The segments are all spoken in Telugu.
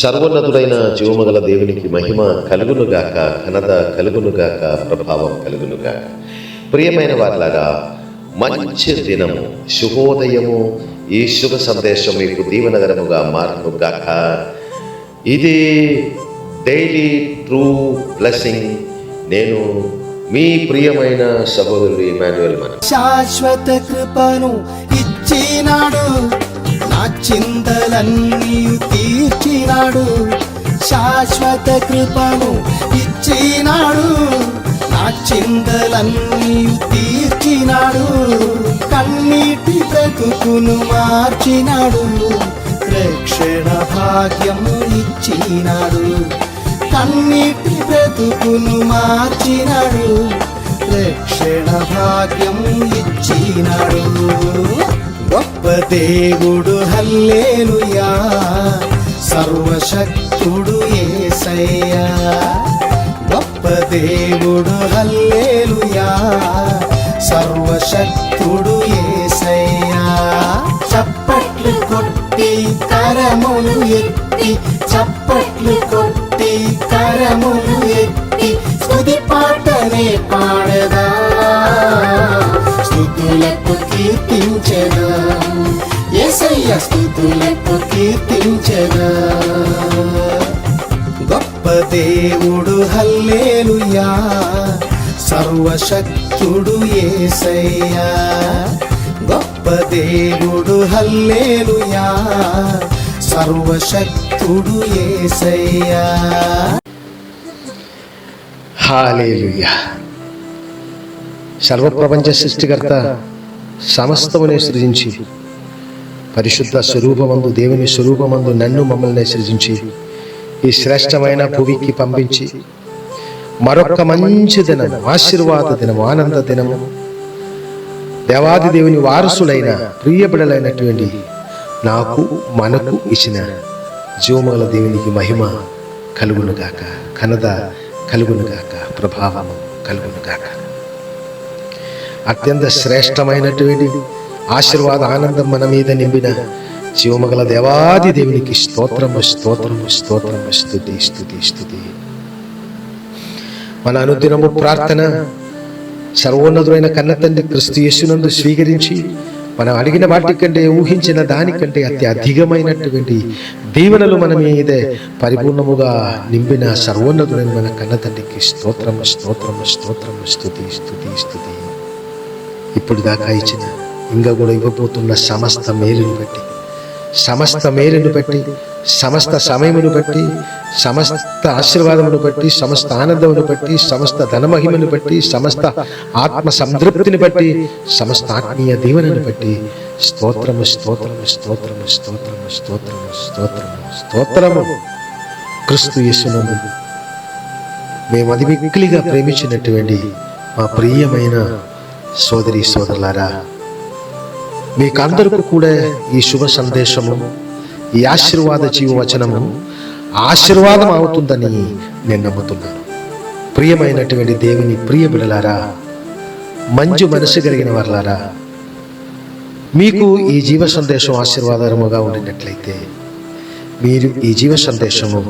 సర్వోన్నతుడైన జీవమగల దేవునికి మహిమ కలుగునుగాక, ఘనత కలుగునుగాక, ప్రభావం కలుగునుగాక. ప్రియమైన వారిలారా, మంచి దినము, శుభోదయము, ఈ శుభ సందేశం మీకు దీవెనకరముగా మారునుగాక. ఇది డైలీ ట్రూ బ్లెస్సింగ్. నేను మీ ప్రియమైన సహోదరుడు ఇమాన్యుయల్. మన శాశ్వత కృపను ఇచ్చినాడు, నా చింతలన్నీ తీర్చినాడు. శాశ్వత కృపను ఇచ్చినాడు, నా చింతలన్నీ తీర్చినాడు. కన్నీటి బ్రతుకును మార్చినాడు, రక్షణ భాగ్యం ఇచ్చినాడు. కన్నీటి బ్రతుకును మార్చినాడు, రక్షణ భాగ్యం ఇచ్చినాడు. గొప్ప దేవుడు హల్లెలూయా, సర్వశక్తుడు యేసయ్యా. గొప్ప దేవుడు హల్లెలూయా, సర్వశక్తుడు యేసయ్యా. చప్పట్లు కొట్టి కరములు ఎత్తి, చప్పట్లు కొట్టి కరములు ఎత్తి, స్తుతి పాటనే పాడదా, స్తుతులకు కీర్తించెదా. యేసయ్య స్తుతులకు కీర్తించెదా. గొప్ప దేవుడు హల్లెలూయా, సర్వశక్తుడు యేసయ్యా. గొప్ప దేవుడు హల్లెలూయా, సర్వశక్తుడు యేసయ్యా. హల్లెలూయా. సర్వప్రపంచ సృష్టికర్త సమస్తమునే సృజించి, పరిశుద్ధ స్వరూపమందు, దేవుని స్వరూపమందు నన్ను మమ్మల్ని సృజించి, ఈ శ్రేష్టమైన భూమికి పంపించి మరొక మంచి దినము, ఆశీర్వాద దినము, ఆనంద దినము, దేవాది దేవుని వారసులైన ప్రియబిడలైనటువంటి నాకు మనకు ఇచ్చిన జీవముగల దేవునికి మహిమ కలుగునుగాక, ఘనత కలుగునుగాక, ప్రభావము కలుగునుగాక. అత్యంత శ్రేష్టమైనటువంటి ఆశీర్వాద ఆనందం మన మీద నింపిన జీవమగల దేవాది దేవునికి స్తోత్రము, స్తోత్రము, స్తోత్రము, స్తుతి, స్తుతి, స్తుతి. మన అనుదినము ప్రార్థన సర్వోన్నతుడైన కన్నతండ్రి క్రీస్తు యేసునందు స్వీకరించి, మనం అడిగిన వాటి కంటే, ఊహించిన దానికంటే అధికమైనటువంటి దీవెనలు మన మీద పరిపూర్ణముగా నింపిన సర్వోన్నతుడైన మన కన్నతండ్రికి స్తోత్రము, స్తోత్రము, స్తోత్రము, స్తుతి, స్తుతి, స్తుతి. ఇప్పుడు దాకా ఇచ్చిన, ఇంకా కూడా ఇవ్వబోతున్న సమస్త మేలును బట్టి, సమస్త మేలును బట్టి, సమస్త సమయమును బట్టి, సమస్త ఆశీర్వాదమును బట్టి, సమస్త ఆనందమును బట్టి, సమస్త ధనమహిమను బట్టి, సమస్త ఆత్మ సంతృప్తిని బట్టి, సమస్త ఆత్మీయ దీవెనను బట్టి స్తోత్రము, స్తోత్రము, స్తోత్రము, స్తోత్రము, స్తోత్రము, స్తోత్రము, స్తోత్రము. క్రీస్తు యేసునందు మేము అది మిక్కిలిగా ప్రేమించినటువంటి మా ప్రియమైన సోదరి సోదరులారా, మీకందరికీ కూడా ఈ శుభ సందేశము, ఈ ఆశీర్వాద జీవవచనము ఆశీర్వాదం అవుతుందని నేను నమ్ముతున్నాను. ప్రియమైనటువంటి దేవుని ప్రియ బిడ్డలారా, మంచి మనసు కలిగిన వారులారా, మీకు ఈ జీవ సందేశం ఆశీర్వాదముగా ఉండినట్లయితే మీరు ఈ జీవ సందేశము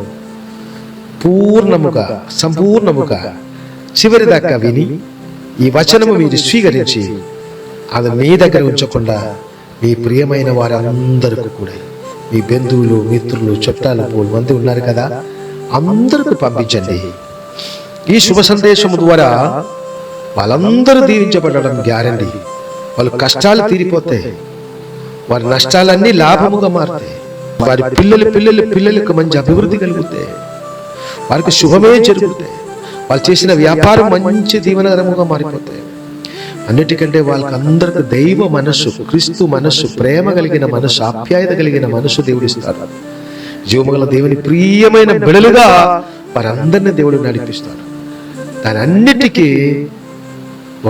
పూర్ణముగా, సంపూర్ణముగా చివరి దాకా విని, ఈ వచనము మీరు స్వీకరించి, అది మీ దగ్గర ఉంచకుండా మీ ప్రియమైన వారందరికీ కూడా, మీ బంధువులు, మిత్రులు, చుట్టాలు, 3 మంది ఉన్నారు కదా, అందరికీ పంపించండి. ఈ శుభ సందేశము ద్వారా వాళ్ళందరూ దీవించబడడం గ్యారంటీ. వాళ్ళ కష్టాలు తీరిపోతాయి, వారి నష్టాలన్నీ లాభముగా మారుతాయి, వారి పిల్లలకు మంచి అభివృద్ధి కలుగుతాయి, వారికి శుభమే జరుగుతాయి, వాళ్ళు చేసిన వ్యాపారం మంచి దీవెనకరముగా మారిపోతాయి. అన్నిటికంటే వాళ్ళకి అందరికి దైవ మనస్సు, క్రీస్తు మనస్సు, ప్రేమ కలిగిన మనస్సు, ఆప్యాయత కలిగిన మనస్సు దేవుడు ఇస్తాడు. జీవమగల దేవుని ప్రియమైన బిడలుగా వారందరినీ దేవుడు నడిపిస్తాడు. దాని అన్నిటికీ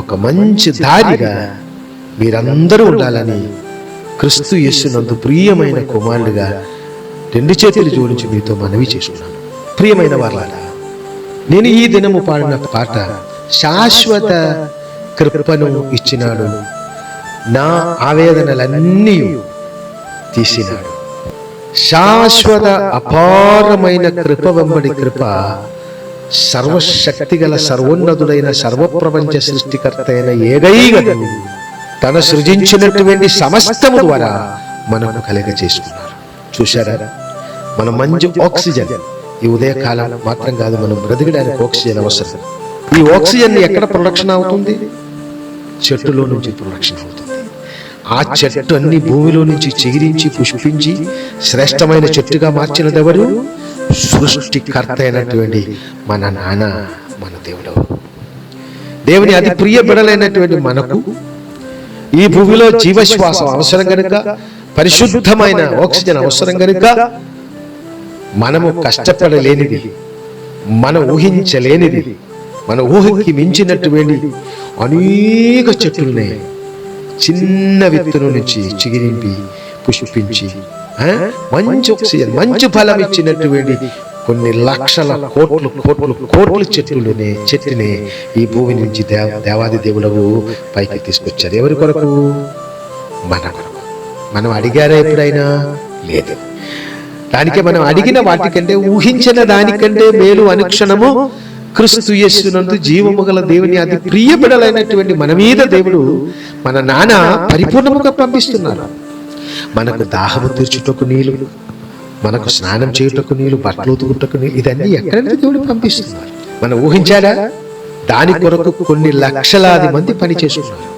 ఒక మంచి దారిగా మీరందరూ ఉండాలని క్రీస్తు యేసునందు ప్రియమైన కుమారుడిగా 2 చేతులు జోడించి మీతో మనవి చేసుకున్నాను. ప్రియమైన వారులారా, నేను ఈ దినము పాడిన పాట శాశ్వత కృపను ఇచ్చినాడు, నా ఆవేదనలన్నీ తీసినాడు. శాశ్వత అపారమైన కృప వెంబడి కృప, సర్వశక్తి గల సర్వోన్నతుడైన సర్వప్రపంచ సృష్టికర్త అయిన ఏకైక దేవుడు తన సృజించినటువంటి సమస్తము ద్వారా మనకు కలిగ చేసుకున్నారు. చూశారా, మన మంచి ఆక్సిజన్ ఈ ఉదయకాలం మాత్రం కాదు, మనం బ్రతికడానికి ఆక్సిజన్ అవసరం. ఈ ఆక్సిజన్ ఎక్కడ ప్రొడక్షన్ అవుతుంది? చెట్టులో నుంచి ప్రొడక్షన్ అవుతుంది. ఆ చెట్టు అన్ని భూమిలో నుంచి చిగిరించి పుష్పించి శ్రేష్టమైన చెట్టుగా మార్చినది ఎవరు? సృష్టికర్త అయినటువంటి మన నాన్న, మన దేవుడు. దేవుని అతి ప్రియ బిడలైనటువంటి మనకు ఈ భూమిలో జీవశ్వాసం అవసరం కనుక, పరిశుద్ధమైన ఆక్సిజన్ అవసరం కనుక, మనము కష్టపడలేనిది, మనం ఊహించలేనిది, మన ఊహకి మించినటువంటి అనేక చెట్లునే చిన్న విత్తనం నుంచి చిగిరింపి పుష్పించి మంచి ఆక్సిజన్, మంచి ఫలం ఇచ్చినటువంటి కొన్ని లక్షల కోట్లు కోట్లు కోట్లు చెట్టుని ఈ భూమి నుంచి దేవాది దేవుడు పైకి తీసుకొచ్చారు. ఎవరి కొరకు? మన కొరకు. మనం అడిగారా ఎప్పుడైనా? లేదు. దానికే మనం అడిగిన వాటికంటే, ఊహించిన దానికంటే మేలు అనుక్షణము క్రీస్తు యేసునందు జీవము గల దేవుని అతి ప్రియ బిడలైనటువంటి మన మీద దేవుడు, మన నాన్న పరిపూర్ణముగా పంపిస్తున్నారు. మనకు దాహము తీర్చుటకు నీళ్లు, మనకు స్నానం చేయుటకు నీళ్లు, బట్టలు ఉతుకుటకు నీళ్లు, ఇదన్నీ ఎక్కడి నుంచి దేవుడు పంపిస్తున్నారు? మనం ఊహించాడా? దాని కొరకు కొన్ని లక్షలాది మంది పని చేసుకున్నారు.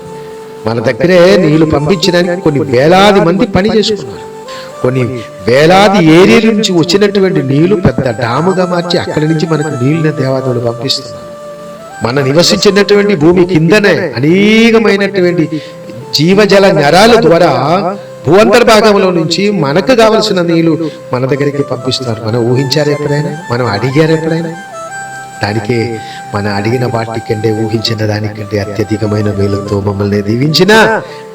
మన దగ్గరే నీళ్లు పంపించడానికి కొన్ని వేలాది మంది పని చేసుకున్నారు. కొన్ని వేలాది ఏరియా నుంచి వచ్చినటువంటి నీళ్లు పెద్ద డాముగా మార్చి అక్కడి నుంచి మనకు నీళ్ళని దేవాదేవుడు పంపిస్తున్నారు. మన నివసించినటువంటి భూమి కిందనే అనేకమైనటువంటి జీవజల నరాల ద్వారా భూఅంతర్భాగంలో నుంచి మనకు కావలసిన నీళ్లు మన దగ్గరికి పంపిస్తున్నారు. మనం ఊహించారు ఎప్పుడైనా? మనం అడిగారు ఎప్పుడైనా? దానికే మన అడిగిన వాటికంటే, ఊహించిన దానికంటే అత్యధికమైన మేలుతో మమ్మల్ని దీవించిన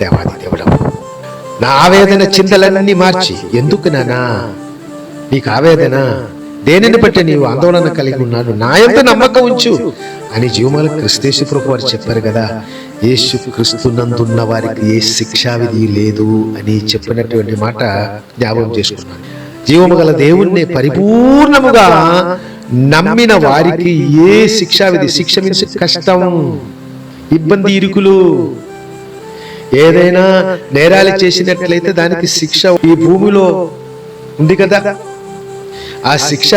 దేవాది దేవుడు. నా ఆవేదన చింతలన్నీ మార్చి, ఎందుకు నానా నీకు ఆవేదన? దేనిని బట్టి నీవు ఆందోళన కలిగి ఉన్నాడు? నా యందు నమ్మకం ఉంచు అని జీవముల క్రీస్తు ప్రభు వారు చెప్పారు కదా. యేసు క్రీస్తునందున్న వారికి ఏ శిక్షావిధి లేదు అని చెప్పినటువంటి మాట జ్ఞాపకం చేసుకున్నాను. జీవము గల దేవుణ్ణి పరిపూర్ణముగా నమ్మిన వారికి ఏ శిక్షావిధి, శిక్ష మీన్స్ కష్టం, ఇబ్బంది, ఇరుకులు, ఏదైనా నేరాలు చేసినట్లయితే దానికి శిక్ష ఈ భూమిలో ఉంది కదా. ఆ శిక్ష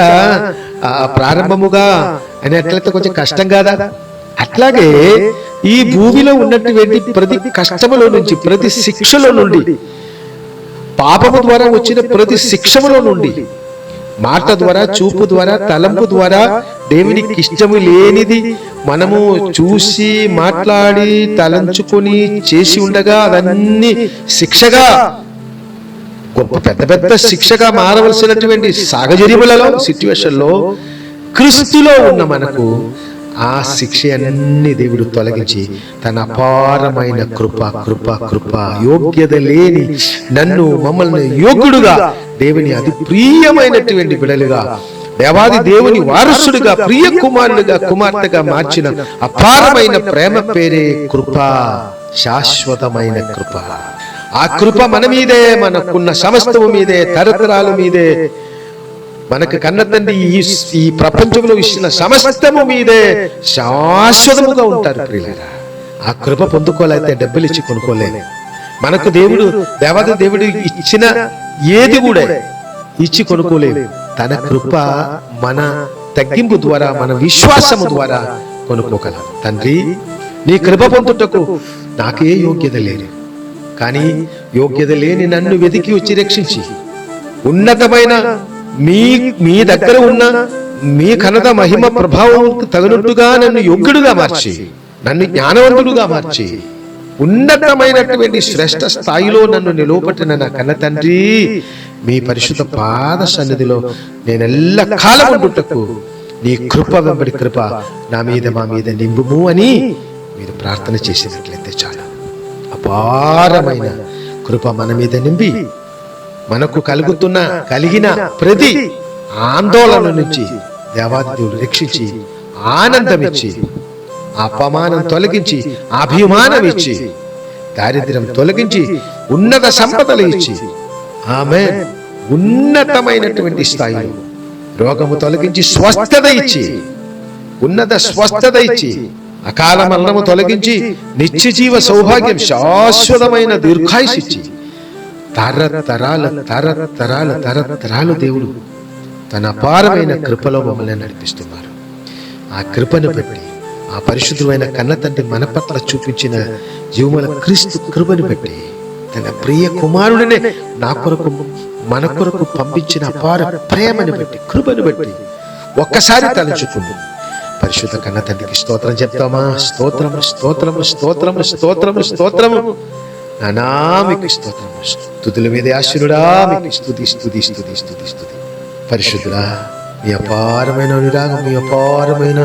ప్రారంభముగా అనేట్లయితే కొంచెం కష్టం కాదా? అట్లాగే ఈ భూమిలో ఉన్నటువంటి ప్రతి కష్టములో నుంచి, ప్రతి శిక్షలో నుండి, పాపము ద్వారా వచ్చిన ప్రతి శిక్షములో నుండి, మాట ద్వారా, చూపు ద్వారా, తలంపు ద్వారా దేవునికి ఇష్టము లేనిది మనము చూసి, మాట్లాడి, తలంచుకొని చేసి ఉండగా అవన్నీ శిక్షగా, గొప్ప పెద్ద పెద్ద శిక్షగా మారవలసినటువంటి సాహచర్యములలో, సిచ్యువేషన్లో క్రీస్తులో ఉన్న మనకు ఆ శిక్ష అన్ని దేవుడు తొలగించి తన అపారమైన కృప కృప కృప యోగ్యత లేని నన్ను, మమ్మల్ని యోగ్యుడుగా, దేవుని అతి ప్రియమైనటువంటి బిడలుగా, దేవాది దేవుని వారసుడుగా, ప్రియ కుమారుడుగా, కుమార్తెగా మార్చిన అపారమైన ప్రేమ పేరే కృప, శాశ్వతమైన కృప. ఆ కృప మన మీదే, మనకున్న సమస్తము మీదే, తరతరాల మీదే, మనకు కన్న తండ్రి ఈ ప్రపంచంలో ఇచ్చిన సమస్తము మీదే శాశ్వతముగా ఉంటారు ప్రియులారా. ఆ కృప పొందుకోలేతే డబ్బులు ఇచ్చి కొనుక్కోలేదు. మనకు దేవుడు, దేవాది దేవుడు ఇచ్చిన ఏది కూడా ఇచ్చి కొనుక్కోలేదు. తన కృప మన తగ్గింపు ద్వారా, మన విశ్వాసము ద్వారా కొనుక్కోగలం. తండ్రి, నీ కృప పొందుటకు నాకే యోగ్యత లేదు, కానీ యోగ్యత లేని నన్ను వెతికి వచ్చి రక్షించి ఉన్నతమైన మీ దగ్గర ఉన్న మీ ఘనత, మహిమ, ప్రభావం తగినట్టుగా నన్ను యోగ్యుడుగా మార్చి, నన్ను జ్ఞానవంతుడుగా మార్చి, ఉన్నతమైనటువంటి శ్రేష్ఠ స్థాయిలో నన్ను నిలవబెట్టిన నా కన్న తండ్రి, మీ పరిశుద్ధ పాద సన్నిధిలో నేనెల్ల కాలం ఉండుటకు నీ కృప వెంబడి కృప నా మీద, మా మీద నింపుము అని మీరు ప్రార్థన చేసినట్లయితే చాలు. అపారమైన కృప మన మీద నింపి మనకు కలిగిన ప్రతి ఆందోళన నుంచి దేవాది దేవుడు రక్షించి, ఆనందం ఇచ్చి, అపమానం తొలగించి, అభిమానం ఇచ్చి, దారిద్ర్యం తొలగించి, ఉన్నత సంపదలు ఇచ్చి, ఆమేన్, ఉన్నతమైనటువంటి స్థాయిలో రోగము తొలగించి స్వస్థత ఇచ్చి, ఉన్నత స్వస్థత ఇచ్చి, అకాల మరణము తొలగించి నిత్య జీవ సౌభాగ్యం, శాశ్వతమైన దీర్ఘాయుష్ ఇచ్చి తరతరాలు దేవుడు తన అపారమైన కృపలో మమ్మల్ని నడిపిస్తున్నారు. ఆ కృపను బట్టి, ఆ పరిశుద్ధమైన కన్న తండ్రి మన పట్ల చూపించిన జీవముల క్రీస్తు కృపను బట్టి, తన ప్రియ కుమారుడినే నా కొరకు మన కొరకు పంపించిన అపార ప్రేమను బట్టి, కృపను బట్టి ఒక్కసారి తలుచుకుంది పరిశుద్ధ కన్న తండ్రికి స్తోత్రం చెప్తామా? స్తోత్రము, స్తోత్రము, స్తోత్రము, స్తోత్రము, స్తోత్రము, నానామికి స్తోత్రము. స్తుతుల మీద ఆశీనుడా మీకు స్తుతి, స్తుతి, స్తుతి, స్తుతి, స్తుతి. పరిశుద్ధుడా, మీ అపారమైన అనురాగం, మీ అపారమైన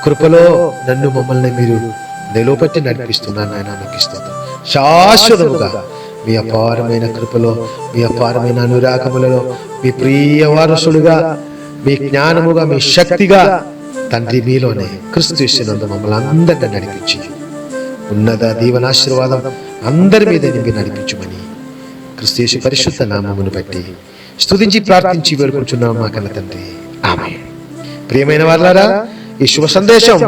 కృపలో నన్ను మమ్మల్ని మీరు నిలువపట్టి నడిపిస్తున్నాను నాయన. మీకు స్తోత్రం. శాశ్వతముగా మీ అపారమైన కృపలో, మీ అపారమైన అనురాగములలో, మీ ప్రియ వారసుడుగా, మీ జ్ఞానముగా, మీ శక్తిగా తండ్రి మీలోనే క్రీస్తు యేసునందు మమ్మల్ని అందరినీ నడిపించి ఉన్నత దీవెనాశీర్వాదం అందరి మీద నింపి నడిపించుమని క్రీస్తు యేసు పరిశుద్ధ నామమును బట్టి స్తుతించి ప్రార్థించి వేడుకుంటున్నాం మా కన్న తండ్రి. ఆమేన్. ప్రియమైన వారలారా, ఈ శుభ సందేశం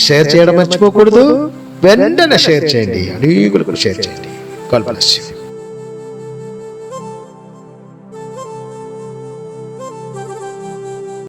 షేర్ చేయడం మర్చిపోకూడదు. వెంటనే షేర్ చేయండి, అనేకులకు షేర్ చేయండి. God bless you.